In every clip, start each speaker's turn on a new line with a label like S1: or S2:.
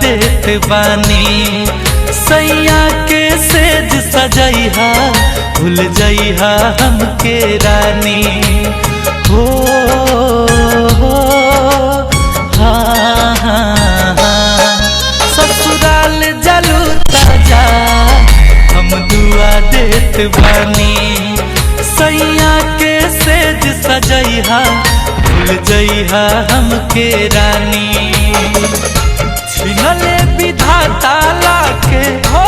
S1: देत बानी। सैया के सेज सजैहा भूल जइहा हमके रानी। हो हाँ हाँ हाँ ससुराल जलू ताजा हम दुआ देत बानी। सैया के सेज सजैहा भूल जइहा हमके रानी। छिनले विधाता लाके हो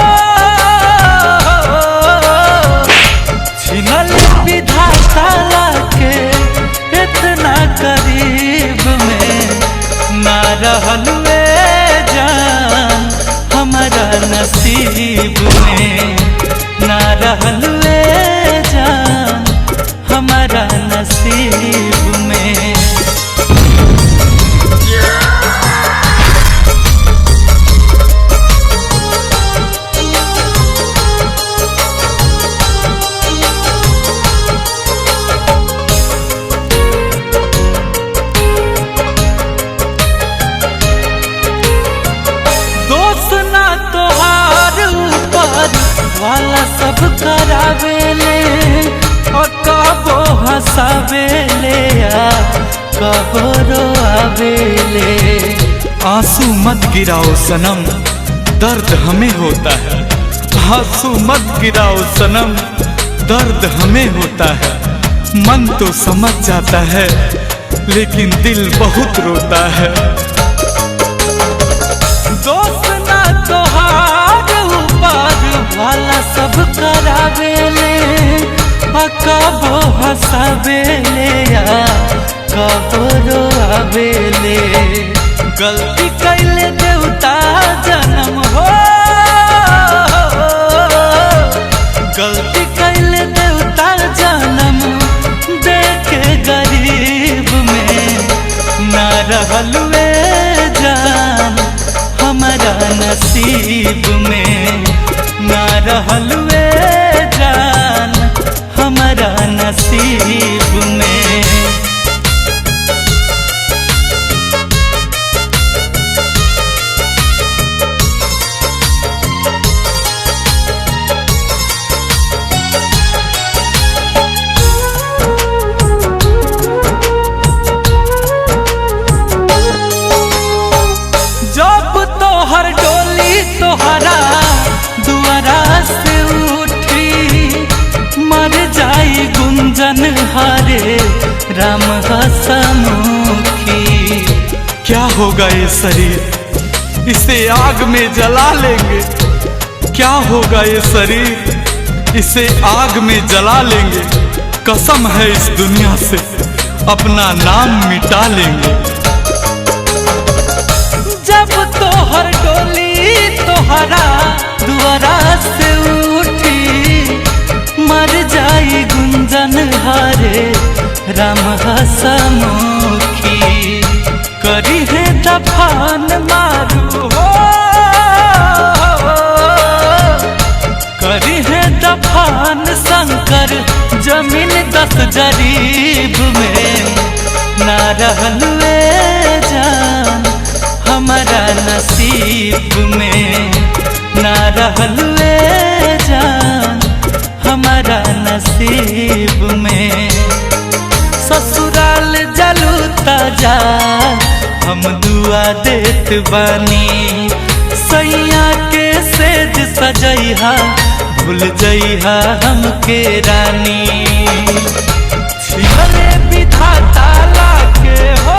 S1: छिनले विधाता लाके इतना करीब में ना रहलुए जान हमारा नसीब में। ना रहलुए जान हमारा नसीब में। वाला सब करावेले और कबो हंसावेले कबो रोआवेले।
S2: आंसू मत गिराओ सनम दर्द हमें होता है। आंसू मत गिराओ सनम दर्द हमें होता है। मन तो समझ जाता है लेकिन दिल बहुत रोता है।
S1: दोस्त ना तोहार ऊपर वाला सब करावेले कबो हंसावेले कबो रोआवेले। गलती कैले देवता जन्म हो गलती कैले देवता जन्म देके गरीब में। ना रहलुए जान हमारा नसीब में। ना रहलुए जान हमारा नसीब में। जब तोहर डोली तोहरा दुआरा से उठी मर जाई गुंजन हरे राम हसमुखी।
S2: क्या होगा ये शरीर इसे आग में जला लेंगे। क्या होगा ये शरीर इसे आग में जला लेंगे। कसम है इस दुनिया से अपना नाम मिटा लेंगे।
S1: जब तोहर डोली तोहरा दुआरा से उठी मर जाई गुंजन हरे राम हसमुखी। करी है दफान मारू हो करी है दफान शंकर जमीन 10 जरीब में। ना रहलुए जान हमारा नसीब में। ना रहलुए जान हमारा नसीब में। ससुराल जलू ताजा हम दुआ देत बानी। सैया के सेज सजैहा भूल जइहा हमके रानी। छिनले विधाता लाके हो